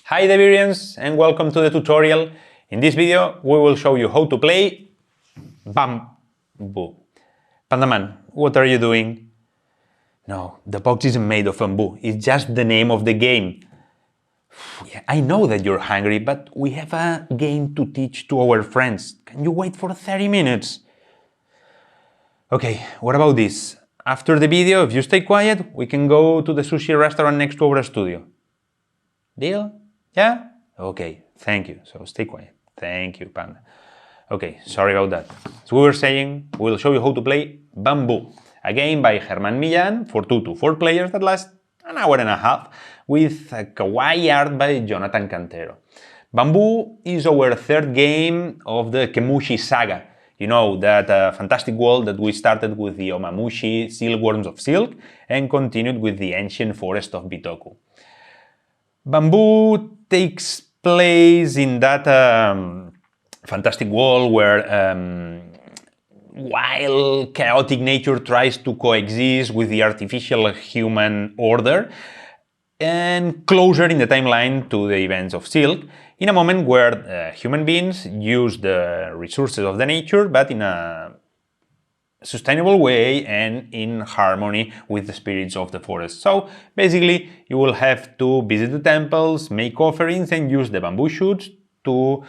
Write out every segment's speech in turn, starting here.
Hi Devirians and welcome to the tutorial. In this video we will show you how to play Bamboo. Pandaman, what are you doing? No, the box isn't made of bamboo, it's just the name of the game. Yeah, I know that you're hungry, but we have a game to teach to our friends. Can you wait for 30 minutes? Okay, what about this? After the video, if you stay quiet, we can go to the sushi restaurant next to our studio. Deal? Yeah? Okay, thank you. So stay quiet. Thank you, Panda. Okay, sorry about that. As we were saying, we'll show you how to play Bamboo, a game by Germán Millán for 2 to 4 players that lasts an hour and a half with a kawaii art by Jonathan Cantero. Bamboo is our third game of the Kemushi saga. You know, that fantastic world that we started with the Omamushi Silkworms of Silk and continued with the ancient forest of Bitoku. Bamboo takes place in that fantastic world where while chaotic nature tries to coexist with the artificial human order, and closer in the timeline to the events of Silk, in a moment where human beings use the resources of the nature, but in a sustainable way and in harmony with the spirits of the forest. So basically you will have to visit the temples, make offerings and use the bamboo shoots to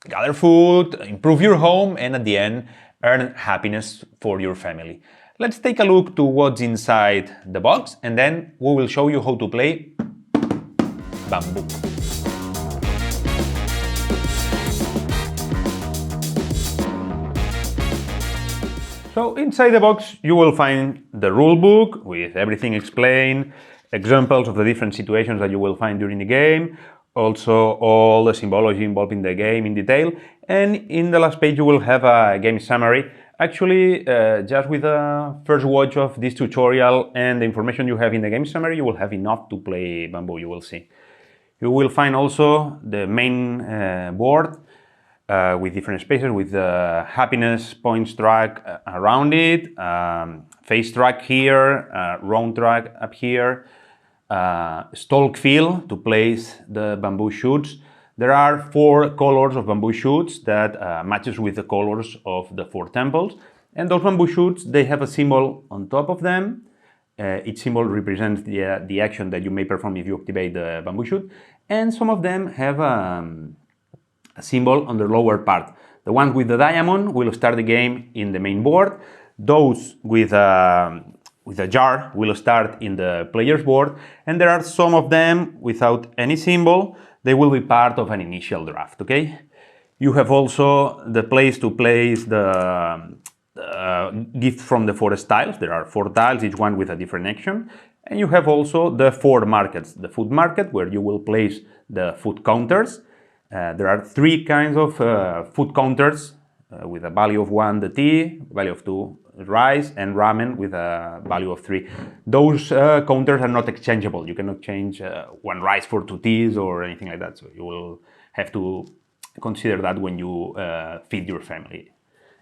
gather food, improve your home and at the end earn happiness for your family. Let's take a look to what's inside the box and then we will show you how to play Bamboo. So inside the box you will find the rule book with everything explained, examples of the different situations that you will find during the game, also all the symbology involved in the game in detail, and in the last page you will have a game summary. Actually, just with the first watch of this tutorial and the information you have in the game summary, you will have enough to play Bamboo, you will see. You will find also the main board with different spaces, with the happiness points track around it, face track here, round track up here, stalk field to place the bamboo shoots. There are 4 colors of bamboo shoots that matches with the colors of the 4 temples. And those bamboo shoots, they have a symbol on top of them. Each symbol represents the action that you may perform if you activate the bamboo shoot. And some of them have a symbol on the lower part. The ones with the diamond will start the game in the main board. Those with a jar will start in the player's board. And there are some of them without any symbol. They will be part of an initial draft, okay? You have also the place to place the gift from the forest tiles. There are 4 tiles, each one with a different action. And you have also the 4 markets. The food market, where you will place the food counters. There are 3 kinds of food counters with a value of 1 the tea, value of 2 rice, and ramen with a value of 3. Those counters are not exchangeable. You cannot change 1 rice for 2 teas or anything like that. So you will have to consider that when you feed your family.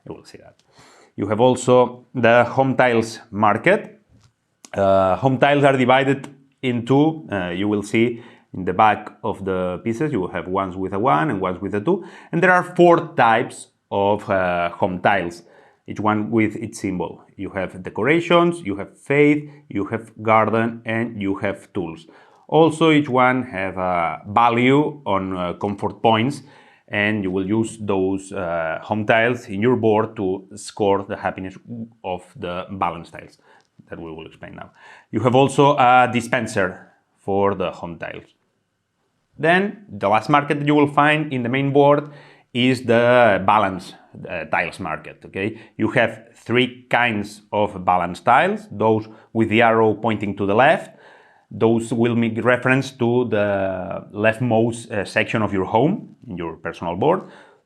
You will see that. You have also the home tiles market. Home tiles are divided into, you will see in the back of the pieces, you will have ones with a 1 and ones with a 2. And there are 4 types of home tiles, each one with its symbol. You have decorations, you have faith, you have garden, and you have tools. Also, each one have a value on comfort points, and you will use those home tiles in your board to score the happiness of the balance tiles that we will explain now. You have also a dispenser for the home tiles. Then the last market that you will find in the main board is the balance tiles market, okay? You have 3 kinds of balance tiles, those with the arrow pointing to the left. Those will make reference to the leftmost section of your home in your personal board.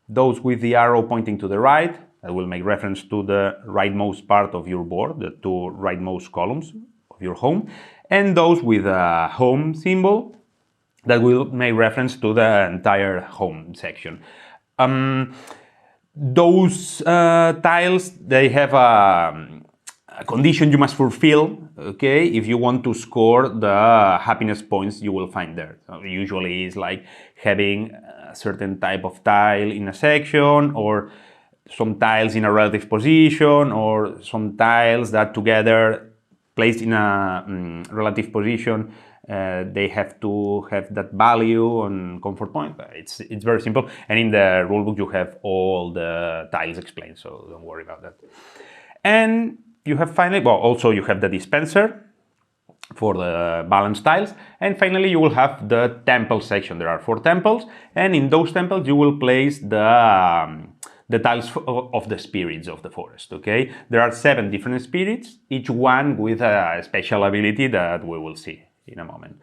Those with the arrow pointing to the right, that will make reference to the rightmost part of your board, the 2 rightmost columns of your home. And those with a home symbol, that will make reference to the entire home section. Those tiles, they have a condition you must fulfill, okay, if you want to score the happiness points you will find there. So usually it's like having a certain type of tile in a section, or some tiles in a relative position, or some tiles that together placed in a relative position, they have to have that value on comfort point. It's very simple, and in the rulebook you have all the tiles explained, so don't worry about that. And you have finally, well, also you have the dispenser for the balance tiles, and finally you will have the temple section. There are 4 temples, and in those temples you will place the tiles of the spirits of the forest, okay? There are 7 different spirits, each one with a special ability that we will see in a moment.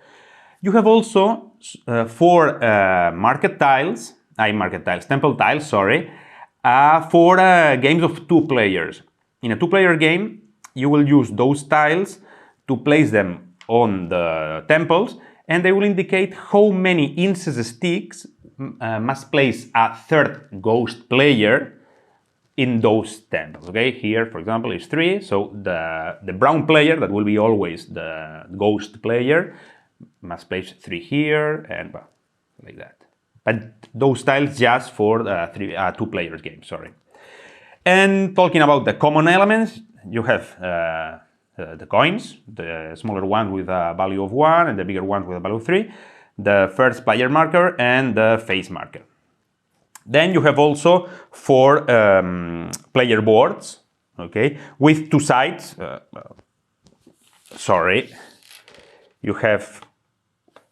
You have also 4 temple tiles, sorry, for games of 2 players. In a 2-player game, you will use those tiles to place them on the temples, and they will indicate how many incense sticks must place a 3rd ghost player in those temples. Okay, here, for example, is 3, so the brown player, that will be always the ghost player, must place 3 here, and well, like that. But those tiles just for the 2 players game, sorry. And talking about the common elements, you have the coins, the smaller one with a value of 1 and the bigger one with a value of 3, the first player marker and the face marker. Then you have also 4 player boards, okay, with 2 sides. You have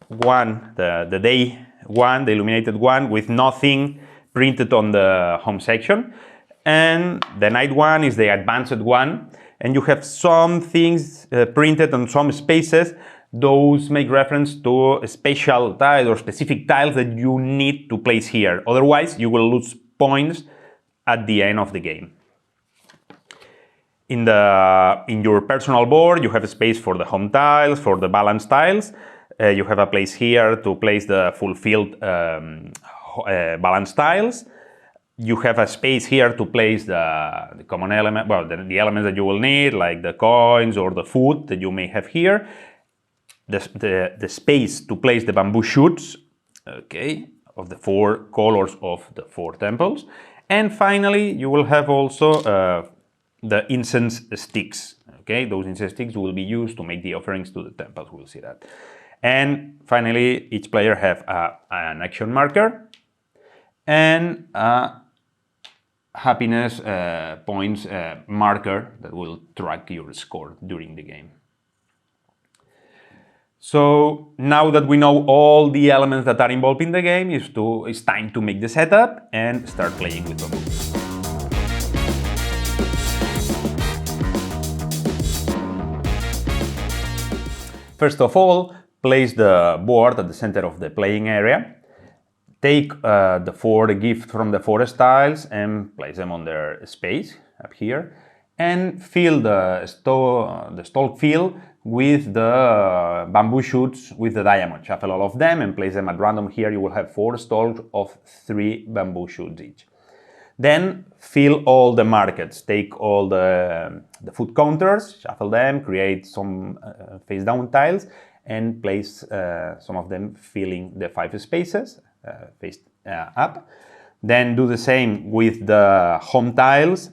one, the day one, the illuminated one, with nothing printed on the home section. And the night one is the advanced one, and you have some things printed on some spaces. Those make reference to special tiles or specific tiles that you need to place here. Otherwise, you will lose points at the end of the game. In your personal board, you have a space for the home tiles, for the balance tiles. You have a place here to place the fulfilled balance tiles. You have a space here to place the common element, well, the elements that you will need, like the coins or the food that you may have here. The space to place the bamboo shoots, okay, of the 4 colors of the 4 temples. And finally, you will have also the incense sticks, okay? Those incense sticks will be used to make the offerings to the temples, we'll see that. And finally, each player have an action marker and a happiness points marker that will track your score during the game. So now that we know all the elements that are involved in the game, it's time to make the setup and start playing with Bamboo. First of all, place the board at the center of the playing area. Take the 4 gifts from the forest tiles and place them on their space up here, and fill the stalk field with the bamboo shoots with the diamond. Shuffle all of them and place them at random. Here you will have 4 stalks of 3 bamboo shoots each. Then fill all the markets. Take all the food counters, shuffle them, create some face down tiles, and place some of them filling the 5 spaces face up. Then do the same with the home tiles,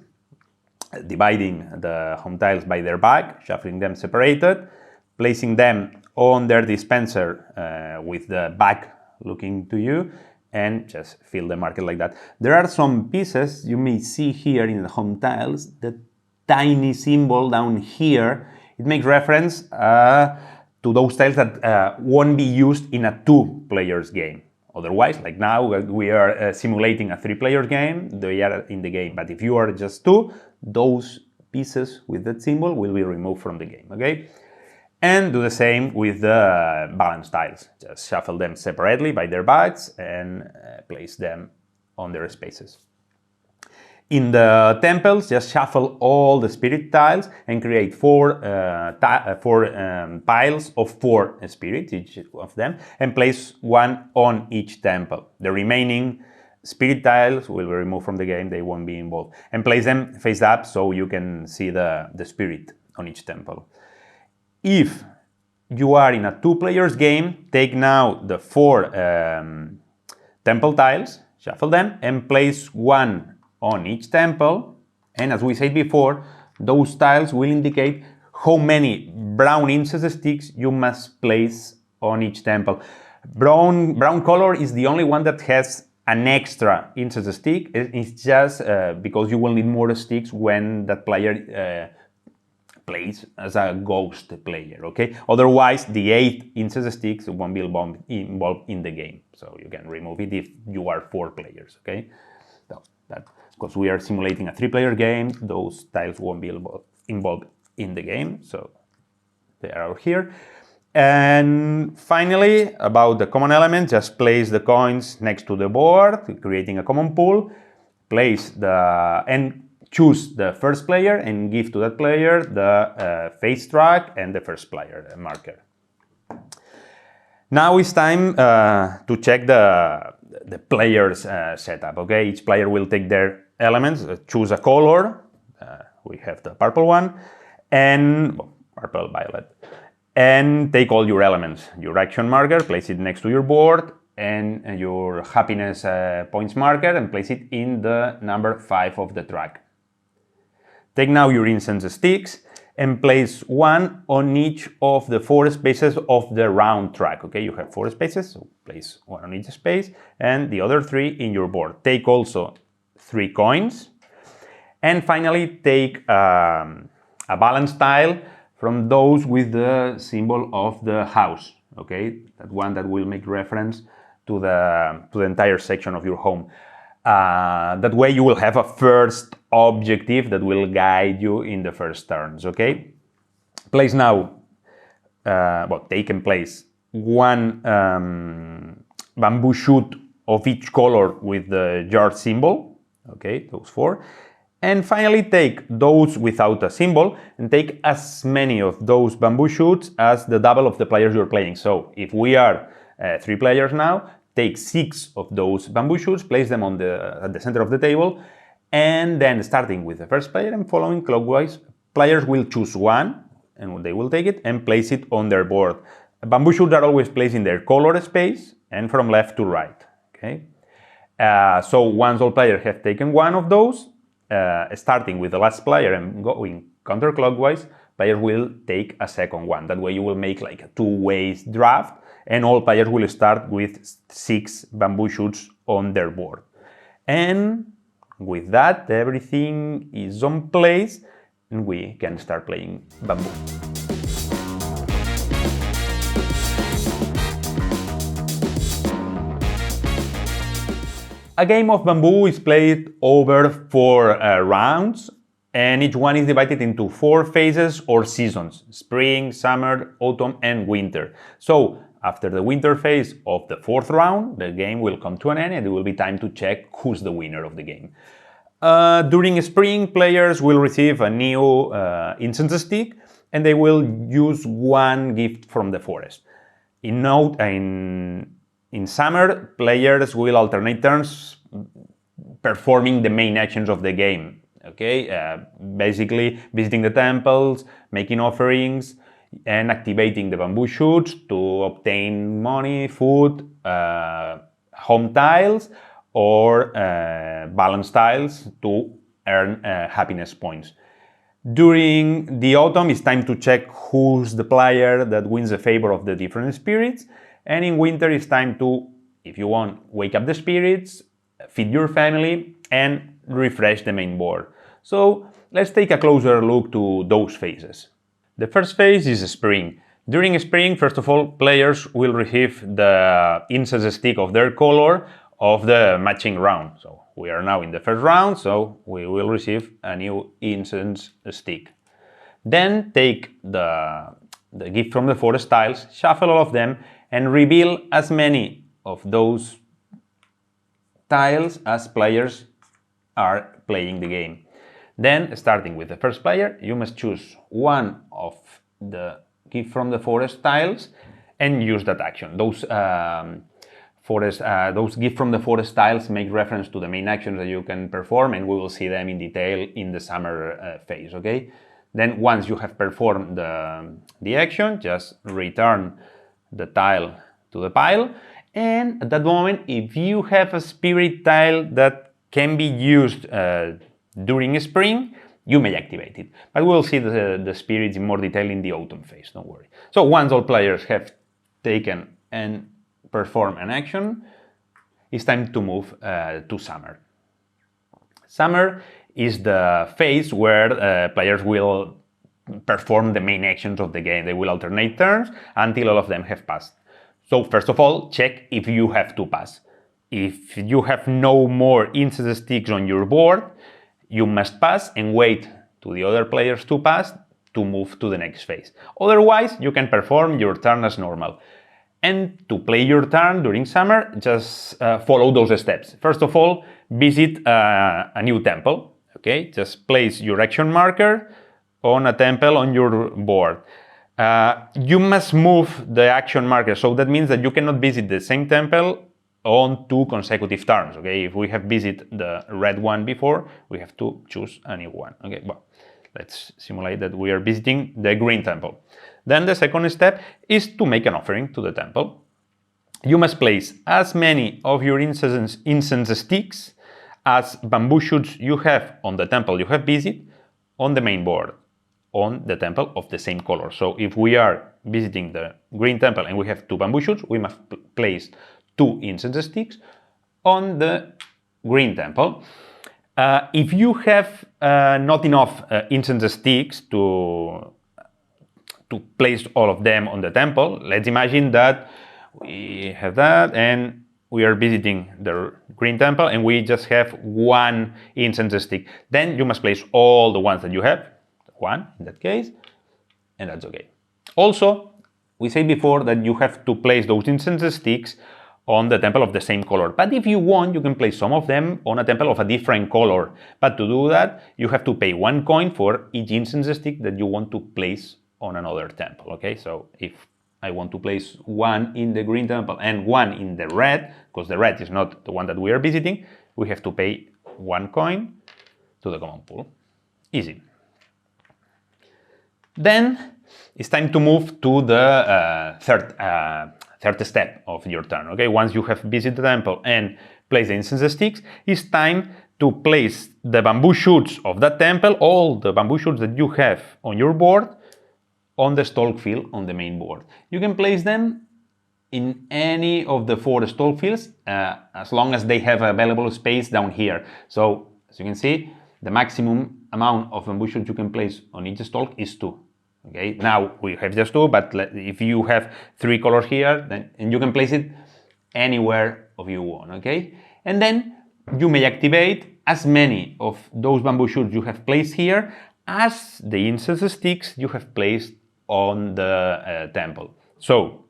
dividing the home tiles by their back, shuffling them separated, placing them on their dispenser with the back looking to you, and just fill the market like that. There are some pieces you may see here in the home tiles, the tiny symbol down here. It makes reference to those tiles that won't be used in a 2 players game. Otherwise, like now, we are simulating a 3-player game, they are in the game. But if you are just 2, those pieces with that symbol will be removed from the game, okay? And do the same with the balance tiles. Just shuffle them separately by their backs and place them on their spaces. In the temples, just shuffle all the spirit tiles and create 4 piles of 4 spirits, each of them, and place 1 on each temple. The remaining spirit tiles will be removed from the game, they won't be involved. And place them face up so you can see the spirit on each temple. If you are in a 2 players game, take now the 4 temple tiles, shuffle them, and place 1 on each temple. And as we said before, those tiles will indicate how many brown incense sticks you must place on each temple. Brown color is the only one that has an extra incense stick. It's just because you will need more sticks when that player plays as a ghost player, okay? Otherwise, the 8 incense sticks won't be involved in the game. So you can remove it if you are 4 players, okay? So because we are simulating a 3-player game, those tiles won't be involved in the game. So they are out here. And finally, about the common elements, just place the coins next to the board, creating a common pool. And choose the first player and give to that player the face track and the first player marker. Now it's time to check the player's setup. Okay, each player will take their elements, choose a color. We have the purple one, and purple, violet, and take all your elements. Your action marker, place it next to your board, and your happiness points marker, and place it in the number 5 of the track. Take now your incense sticks and place 1 on each of the 4 spaces of the round track. Okay, you have 4 spaces, so place 1 on each space, and the other 3 in your board. Take also 3 coins, and finally take a balance tile from those with the symbol of the house. Okay, that one that will make reference to the entire section of your home. That way you will have a first objective that will guide you in the first turns, okay? Place now, take and place 1 bamboo shoot of each color with the jar symbol, okay, those 4. And finally take those without a symbol and take as many of those bamboo shoots as the double of the players you're playing. So if we are 3 players now, take 6 of those bamboo shoots, place them at the center of the table, and then starting with the first player and following clockwise, players will choose 1, and they will take it and place it on their board. Bamboo shoots are always placed in their color space and from left to right, okay? So once all players have taken 1 of those, starting with the last player and going counterclockwise, players will take a second one. That way you will make like a 2-way draft, and all players will start with 6 bamboo shoots on their board. And with that, everything is on place, and we can start playing bamboo. A game of bamboo is played over 4 rounds, and each one is divided into 4 phases or seasons: spring, summer, autumn, and winter. So after the winter phase of the 4th round, the game will come to an end and it will be time to check who's the winner of the game. During spring, players will receive a new incense stick, and they will use 1 gift from the forest. In summer, players will alternate turns performing the main actions of the game. Okay, basically visiting the temples, making offerings, and activating the bamboo shoots to obtain money, food, home tiles, or balance tiles to earn happiness points. During the autumn, it's time to check who's the player that wins the favor of the different spirits. And in winter, it's time to, if you want, wake up the spirits, feed your family, and refresh the main board. So let's take a closer look to those phases. The first phase is spring. During spring, first of all, players will receive the incense stick of their color of the matching round. So we are now in the first round, so we will receive a new incense stick. Then take the gift from the forest tiles, shuffle all of them, and reveal as many of those tiles as players are playing the game. Then, starting with the first player, you must choose 1 of the gift from the forest tiles and use that action. Those gift from the forest tiles make reference to the main actions that you can perform, and we will see them in detail in the summer phase, okay? Then once you have performed the action, just return the tile to the pile. And at that moment, if you have a spirit tile that can be used during spring, you may activate it. But we'll see the spirits in more detail in the autumn phase, don't worry. So once all players have taken and performed an action, it's time to move to summer. Summer is the phase where players will perform the main actions of the game. They will alternate turns until all of them have passed. So first of all, check if you have to pass. If you have no more incense sticks on your board, you must pass and wait to the other players to pass to move to the next phase. Otherwise, you can perform your turn as normal. And to play your turn during summer, just follow those steps. First of all, visit a new temple. Okay, just place your action marker on a temple on your board. You must move the action marker, so that means that you cannot visit the same temple on 2 consecutive turns. Okay, if we have visited the red one before, we have to choose a new one. Okay, well, let's simulate that we are visiting the green temple. Then the second step is to make an offering to the temple. You must place as many of your incense sticks as bamboo shoots you have on the temple you have visited on the main board, on the temple of the same color. So if we are visiting the green temple and we have 2 bamboo shoots, we must place 2 incense sticks on the green temple. If you have not enough incense sticks to place all of them on the temple, let's imagine that we have that and we are visiting the green temple and we just have 1 incense stick. Then you must place all the ones that you have, 1 in that case, and that's okay. Also, we said before that you have to place those incense sticks on the temple of the same color. But if you want, you can place some of them on a temple of a different color. But to do that, you have to pay 1 coin for each incense stick that you want to place on another temple. Okay, so if I want to place 1 in the green temple and 1 in the red, because the red is not the one that we are visiting, we have to pay 1 coin to the common pool. Easy. Then it's time to move to the third step of your turn. Okay, once you have visited the temple and placed the incense sticks, it's time to place the bamboo shoots of that temple, all the bamboo shoots that you have on your board, on the stalk field on the main board. You can place them in any of the 4 stalk fields as long as they have available space down here. So as you can see, the maximum amount of bamboo shoots you can place on each stalk is 2. Okay, now we have just 2, but if you have 3 colors here, then and you can place it anywhere of you want. Okay, and then you may activate as many of those bamboo shoots you have placed here as the incense sticks you have placed on the temple. So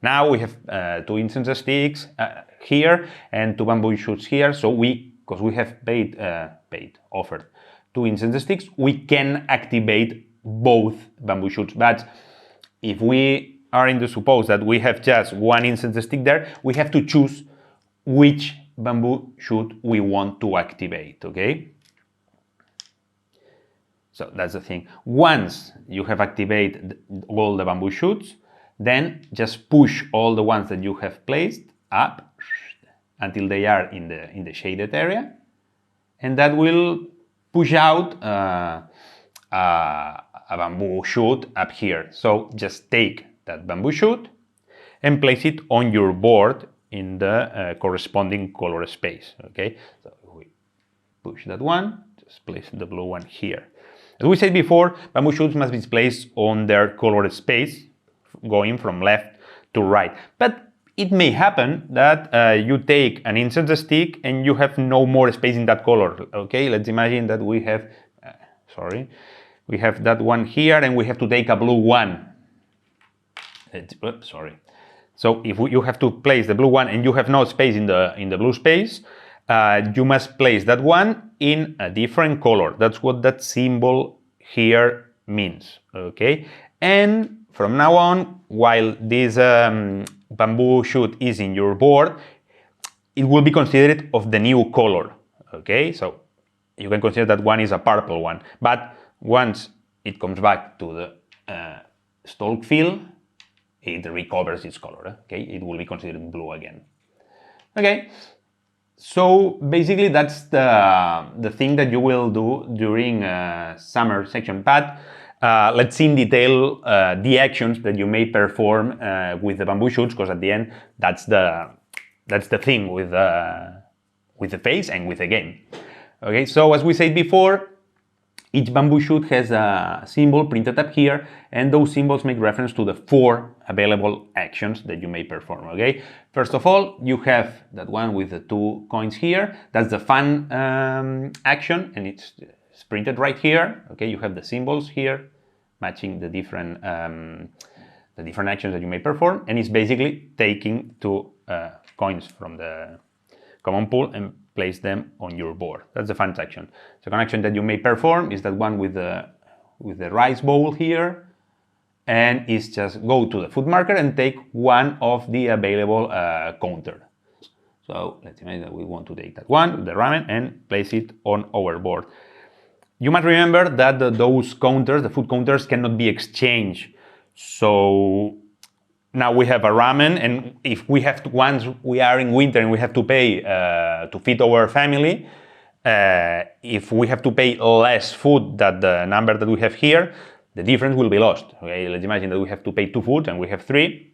now we have 2 incense sticks here and 2 bamboo shoots here. So because we have offered 2 incense sticks, we can activate both bamboo shoots. But if we are in the suppose that we have just 1 incense stick there, we have to choose which bamboo shoot we want to activate. Okay, so that's the thing. Once you have activated all the bamboo shoots, then just push all the ones that you have placed up until they are in the shaded area, and that will push out a bamboo shoot up here. So just take that bamboo shoot and place it on your board in the corresponding color space. Okay, so we push that one, just place the blue one here. As we said before, bamboo shoots must be placed on their colored space, going from left to right. But it may happen that you take an incense stick and you have no more space in that color. Okay, let's imagine that we have, we have that one here and we have to take a blue one. So if you have to place the blue one and you have no space in the blue space, you must place that one in a different color. That's what that symbol here means. Okay, and from now on, while this bamboo shoot is in your board, it will be considered of the new color. Okay, so you can consider that one is a purple one. But once it comes back to the stalk field, it recovers its color. Okay, it will be considered blue again. Okay, so basically that's the thing that you will do during summer section. But let's see in detail the actions that you may perform with the bamboo shoots, because at the end that's the thing with the phase and with the game. Okay, so as we said before, each bamboo shoot has a symbol printed up here, and those symbols make reference to the 4 available actions that you may perform. Okay, first of all, you have that one with the 2 coins here. That's the fun action, and it's printed right here. Okay, you have the symbols here matching the different actions that you may perform, and it's basically taking 2 coins from the common pool and place them on your board. That's the fun action. Second action that you may perform is that one with the rice bowl here, and it's just go to the food market and take one of the available counter. So let's imagine that we want to take that one, the ramen, and place it on our board. You must remember that those counters, the food counters, cannot be exchanged. So now we have a ramen, and if we have to, once we are in winter and we have to pay to feed our family, if we have to pay less food than the number that we have here, the difference will be lost. Okay, let's imagine that we have to pay 2 foods and we have 3.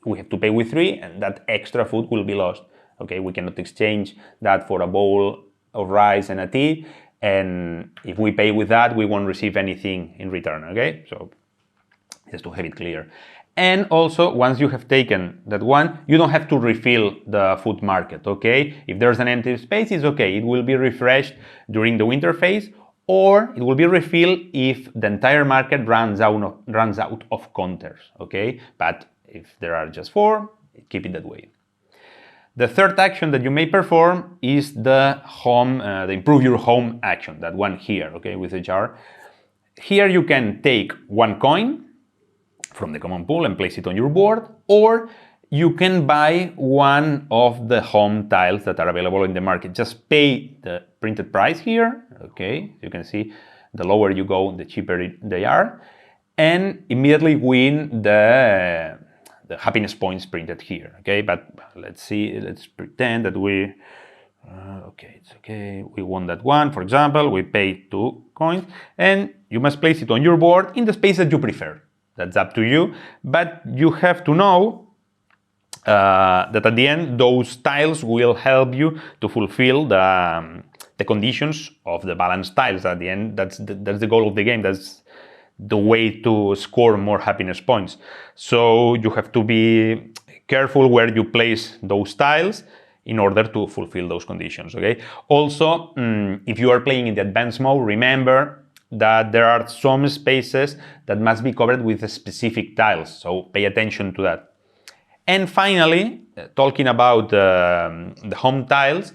We have to pay with 3, and that extra food will be lost. Okay, we cannot exchange that for a bowl of rice and a tea, and if we pay with that, we won't receive anything in return. Okay, so just to have it clear. And also, once you have taken that one, you don't have to refill the food market, okay? If there's an empty space, it's okay. It will be refreshed during the winter phase, or it will be refilled if the entire market runs out of counters, okay? But if there are just 4, keep it that way. The third action that you may perform is the improve your home action, that one here, okay, with the jar. Here you can take 1 coin from the common pool and place it on your board, or you can buy one of the home tiles that are available in the market. Just pay the printed price here, okay? You can see the lower you go, the cheaper they are, and immediately win the happiness points printed here, okay? But let's see, let's pretend that we, okay, it's okay, we won that one, for example, we pay 2 coins, and you must place it on your board in the space that you prefer. That's up to you, but you have to know that at the end, those tiles will help you to fulfill the conditions of the balanced tiles. At the end, that's the goal of the game. That's the way to score more happiness points. So you have to be careful where you place those tiles in order to fulfill those conditions, okay? Also, if you are playing in the advanced mode, remember that there are some spaces that must be covered with specific tiles, so pay attention to that. And finally, talking about the home tiles,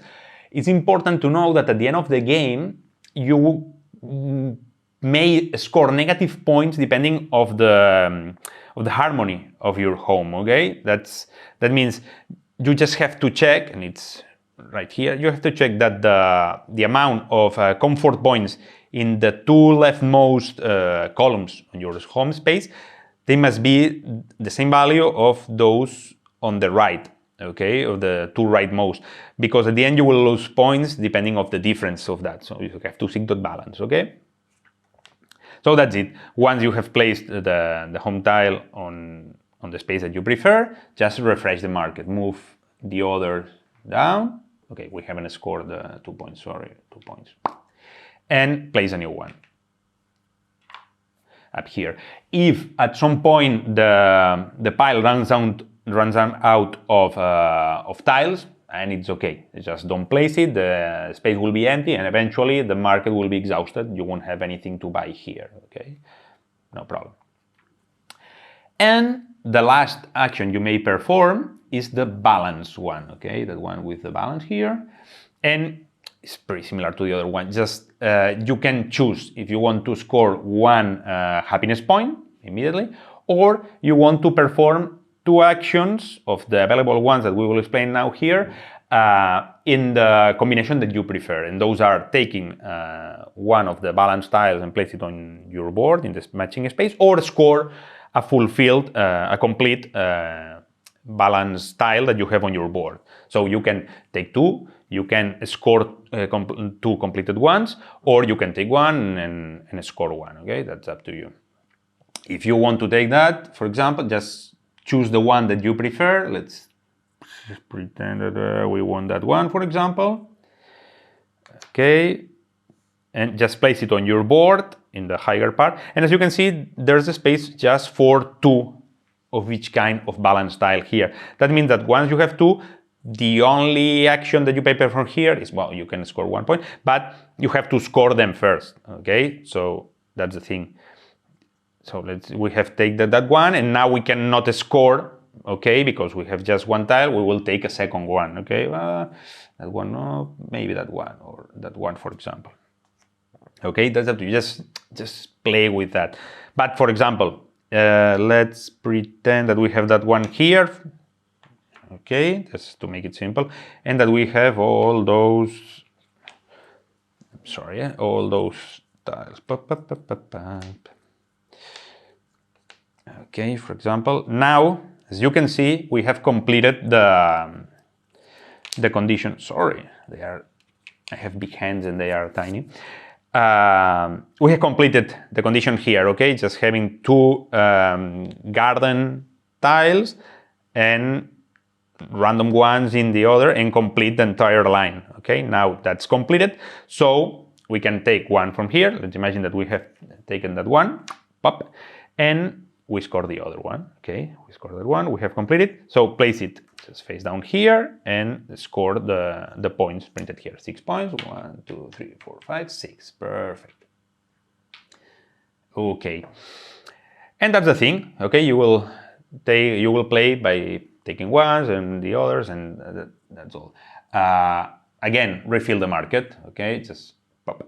it's important to know that at the end of the game, you may score negative points depending of the harmony of your home, okay? That means you just have to check, and it's right here, you have to check that the amount of comfort points in the 2 leftmost columns on your home space, they must be the same value of those on the right, okay, of the 2 rightmost, because at the end you will lose points depending on the difference of that. So you have to seek that balance, okay? So that's it. Once you have placed the home tile on the space that you prefer, just refresh the market, move the others down. Okay, we haven't scored the 2 points, sorry, 2 points. And place a new one up here. If at some point the pile runs out of tiles, and it's okay, just don't place it, the space will be empty, and eventually the market will be exhausted. You won't have anything to buy here, okay? No problem. And the last action you may perform is the balance one, okay? That one with the balance here. And it's pretty similar to the other one. Just you can choose if you want to score 1 happiness point immediately, or you want to perform two actions of the available ones that we will explain now here in the combination that you prefer. And those are taking one of the balanced tiles and place it on your board in this matching space, or score a fulfilled, a complete balanced tile that you have on your board. So you can take two, you can score two completed ones, or you can take one and score one, okay? That's up to you. If you want to take that, for example, just choose the one that you prefer. Let's just pretend that we want that one, for example. Okay, and just place it on your board in the higher part. And as you can see, there's a space just for two of each kind of balanced tile here. That means that once you have two, the only action that you prepare from here is, well, you can score 1 point, but you have to score them first, okay? So that's the thing. So we have taken that one, and now we cannot score, okay, because we have just one tile. We will take a second one, okay? That one, no, maybe that one, or that one, for example. Okay, that's up to you. Just play with that. But for example, let's pretend that we have that one here. Okay, just to make it simple, and that we have all those. Sorry, all those tiles. Okay, for example, now, as you can see, we have completed the condition. Sorry, I have big hands and they are tiny. We have completed the condition here, okay? Just having two garden tiles and random ones in the other and complete the entire line, okay? Now that's completed, so we can take one from here. Let's imagine that we have taken that one, pop, and we score the other one, okay? We score that one, we have completed. So place it just face down here and score the points printed here. 6 points, 1, 2, 3, 4, 5, 6, perfect. Okay, and that's the thing, okay? You will play by taking ones and the others, and that's all. Again, refill the market, okay? Just pop,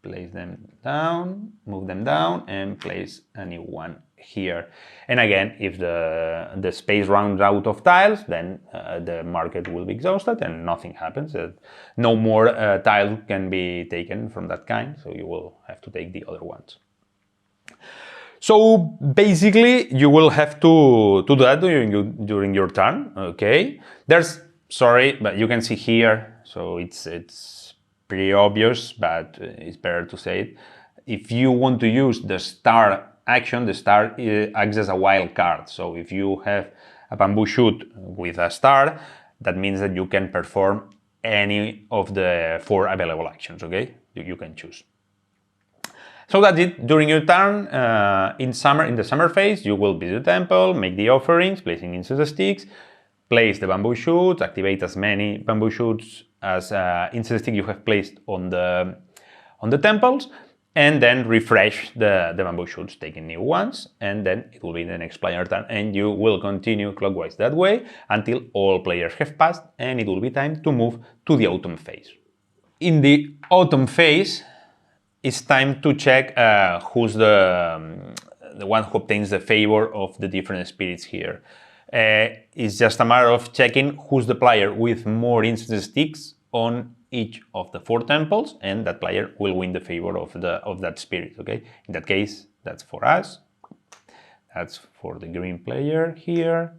place them down, move them down, and place a new one here. And again, if the space runs out of tiles, then the market will be exhausted and nothing happens. No more tile can be taken from that kind, so you will have to take the other ones. So basically, you will have to do that during your turn, okay? Sorry, but you can see here, so it's pretty obvious, but it's better to say it. If you want to use the star action, the star acts as a wild card. So if you have a bamboo shoot with a star, that means that you can perform any of the 4 available actions, okay? You can choose. So that's it. During your turn, in the summer phase, you will visit the temple, make the offerings, placing incense sticks, place the bamboo shoots, activate as many bamboo shoots as incense sticks you have placed on the temples, and then refresh the bamboo shoots, taking new ones, and then it will be the next player turn, and you will continue clockwise that way until all players have passed, and it will be time to move to the autumn phase. In the autumn phase, it's time to check who's the one who obtains the favor of the different spirits here. It's just a matter of checking who's the player with more incense sticks on each of the 4 temples, and that player will win the favor of that spirit, okay? In that case, that's for us. That's for the green player here.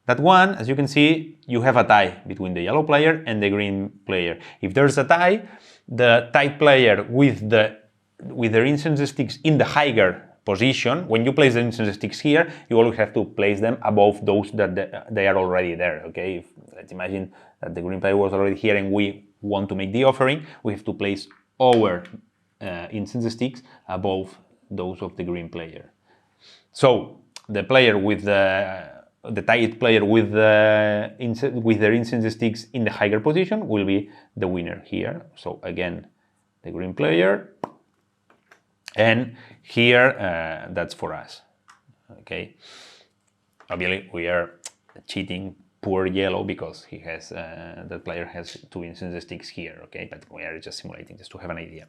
That one, as you can see, you have a tie between the yellow player and the green player. If there's a tie, the tied player with their incense sticks in the higher position, when you place the incense sticks here, you always have to place them above those that they are already there, okay? Let's imagine that the green player was already here and we want to make the offering, we have to place our incense sticks above those of the green player. So the player with the tied player with their incense sticks in the higher position will be the winner here. So again, the green player, and here that's for us, okay? Obviously we are cheating poor yellow because he has that player has 2 incense sticks here, okay? But we are just simulating just to have an idea.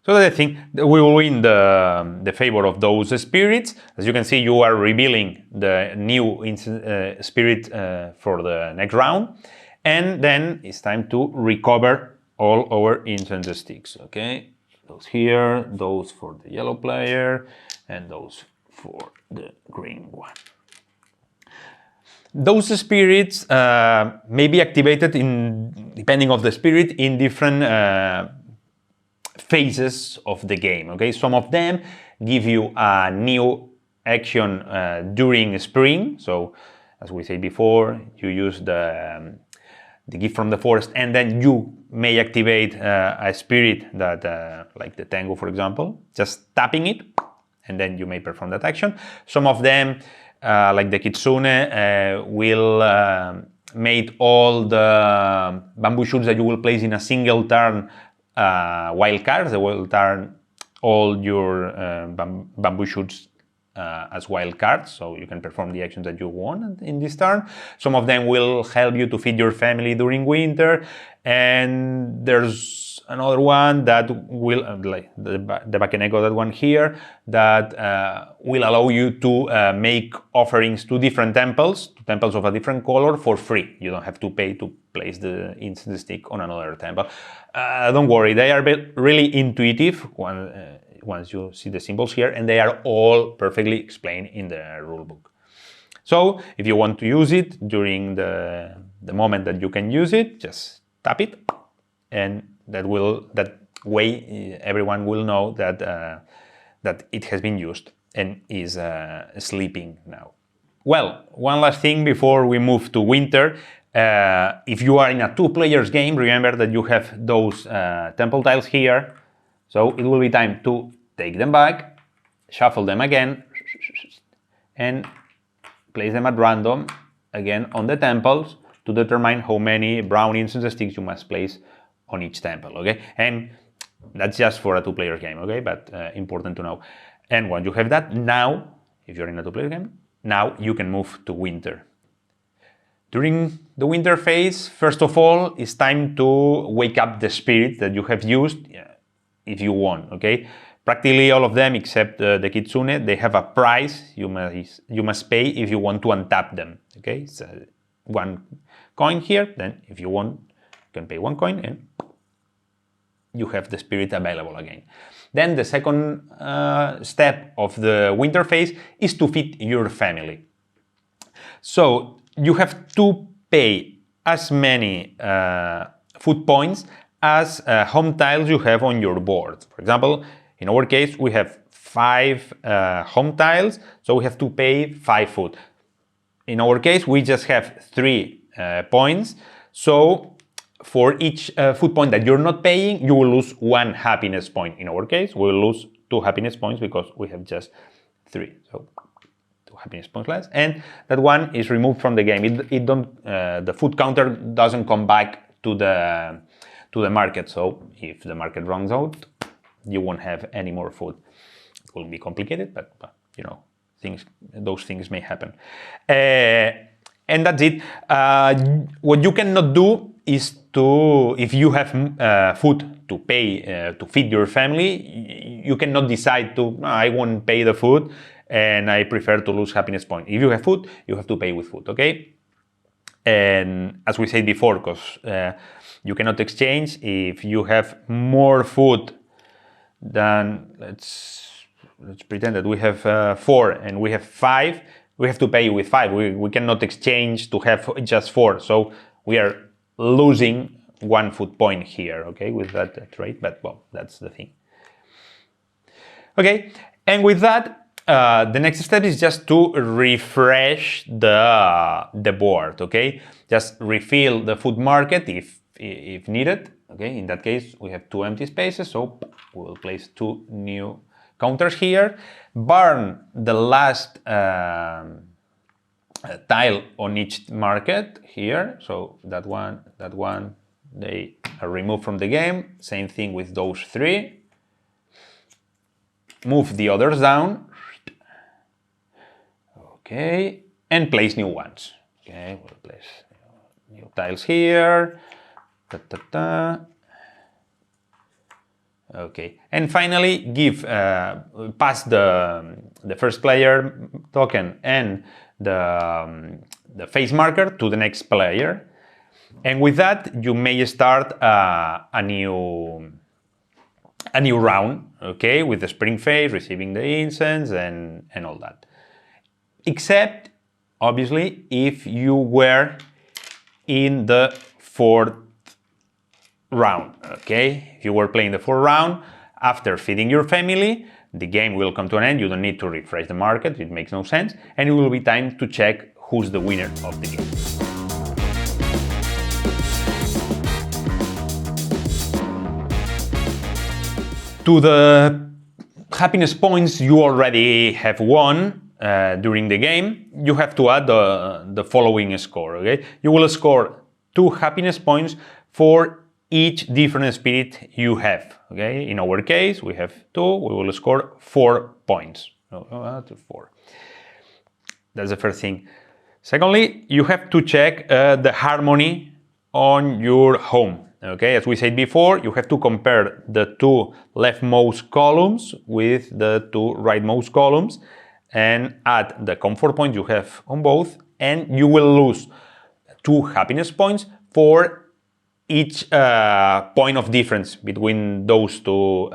So that I think that we will win the favor of those spirits. As you can see, you are revealing the new spirit for the next round. And then it's time to recover all our incense sticks, okay? Those here, those for the yellow player, and those for the green one. Those spirits may be activated depending of the spirit, in different phases of the game, okay? Some of them give you a new action during spring. So, as we said before, you use the gift from the forest, and then you may activate a spirit that, like the Tengu, for example, just tapping it, and then you may perform that action. Some of them, like the Kitsune, will make all the bamboo shoots that you will place in a single turn wild cards. They will turn all your bamboo shoots as wild cards, so you can perform the actions that you want in this turn. Some of them will help you to feed your family during winter, and there's another one that will, like the Bakeneko, that one here, that will allow you to make offerings to different temples of a different color for free. You don't have to pay to place the incense stick on another temple. Don't worry, they are really intuitive once you see the symbols here, and they are all perfectly explained in the rulebook. So if you want to use it during the moment that you can use it, just tap it, and that way everyone will know that that it has been used and is sleeping now. Well, one last thing before we move to winter. If you are in a 2-players game, remember that you have those temple tiles here. So it will be time to take them back, shuffle them again, and place them at random again on the temples to determine how many brown incense sticks you must place on each temple, okay? And that's just for a 2-player game, okay? But important to know. And once you have that, now, if you're in a 2-player game, now you can move to winter. During the winter phase, first of all, it's time to wake up the spirit that you have used, if you want, okay? Practically all of them, except the Kitsune, they have a price you must pay if you want to untap them, okay? So 1 coin here, then if you want, you can pay 1 coin and you have the spirit available again. Then the second step of the winter phase is to feed your family. So you have to pay as many food points as home tiles you have on your board. For example, in our case, we have 5 home tiles, so we have to pay 5 food. In our case, we just have 3 points, so for each food point that you're not paying, you will lose 1 happiness point. In our case, we will lose 2 happiness points because we have just 3. So 2 happiness points less, and that one is removed from the game. The food counter doesn't come back to the market. So if the market runs out, you won't have any more food. It will be complicated, but you know, those things may happen. And that's it. What you cannot do is if you have food to pay to feed your family, you cannot decide to, I won't pay the food and I prefer to lose happiness point. If you have food, you have to pay with food, okay? And as we said before, because you cannot exchange. If you have more food than, let's pretend that we have 4 and we have 5, we have to pay with 5. We cannot exchange to have just 4. So we are losing 1 food point here, okay, with that trade, but well, that's the thing. Okay, and with that, the next step is just to refresh the board, okay? Just refill the food market if needed, okay? In that case, we have 2 empty spaces, so we will place 2 new counters here. Burn the last tile on each market here, so that one, they are removed from the game. Same thing with those 3. Move the others down. Okay, and place new ones. Okay, we'll place new tiles here. Okay, and finally pass the first player token and the face marker to the next player, and with that you may start a new round, okay, with the spring phase, receiving the incense and all that. Except, obviously, if you were in the fourth round, okay? If you were playing the fourth round, after feeding your family, the game will come to an end. You don't need to refresh the market, it makes no sense, and it will be time to check who's the winner of the game. To the happiness points you already have won during the game, you have to add the following score, okay? You will score 2 happiness points for each different spirit you have, okay? In our case, we have 2, we will score 4 points. 4. That's the first thing. Secondly, you have to check the harmony on your home. Okay, as we said before, you have to compare the 2 leftmost columns with the 2 rightmost columns and add the comfort points you have on both, and you will lose 2 happiness points for each point of difference between those 2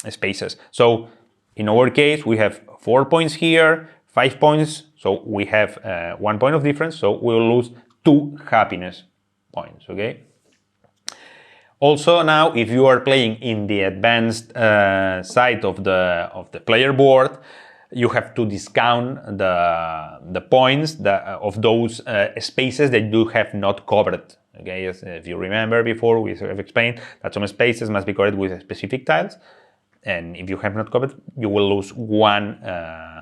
spaces. So in our case, we have 4 points here, 5 points, so we have 1 point of difference, so we will lose 2 happiness points, okay? Also, now, if you are playing in the advanced side of the player board, you have to discount the points of those spaces that you have not covered. Okay, if you remember before, we have explained that some spaces must be covered with specific tiles, and if you have not covered, you will lose 1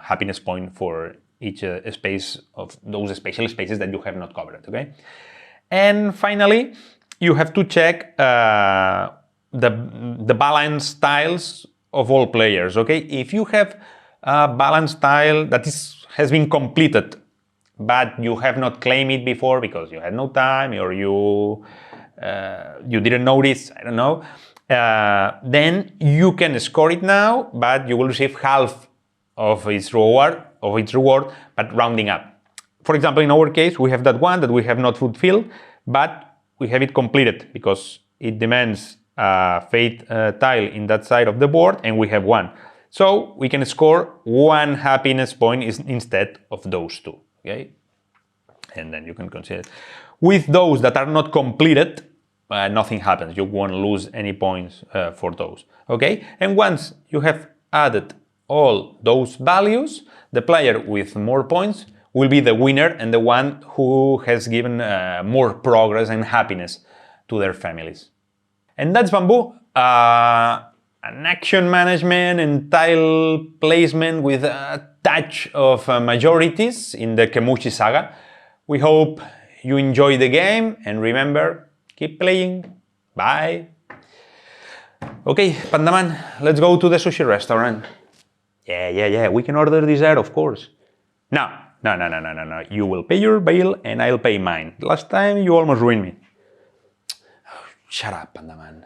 happiness point for each space of those special spaces that you have not covered. Okay, and finally, you have to check the balance tiles of all players, okay? If you have a balance tile that has been completed, but you have not claimed it before because you had no time or you didn't notice, I don't know, then you can score it now, but you will receive half of its reward, but rounding up. For example, in our case, we have that one that we have not fulfilled, but we have it completed because it demands a fate tile in that side of the board, and we have 1. So we can score 1 happiness point instead of those 2, okay? And then you can consider. With those that are not completed, nothing happens. You won't lose any points for those, okay? And once you have added all those values, the player with more points will be the winner and the one who has given more progress and happiness to their families. And that's Bamboo, an action management and tile placement with a touch of majorities in the Kemushi saga. We hope you enjoy the game, and remember, keep playing. Bye. Okay, Pandaman, let's go to the sushi restaurant. Yeah, we can order dessert, of course. No. You will pay your bill and I'll pay mine. Last time you almost ruined me. Shut up, Pandaman.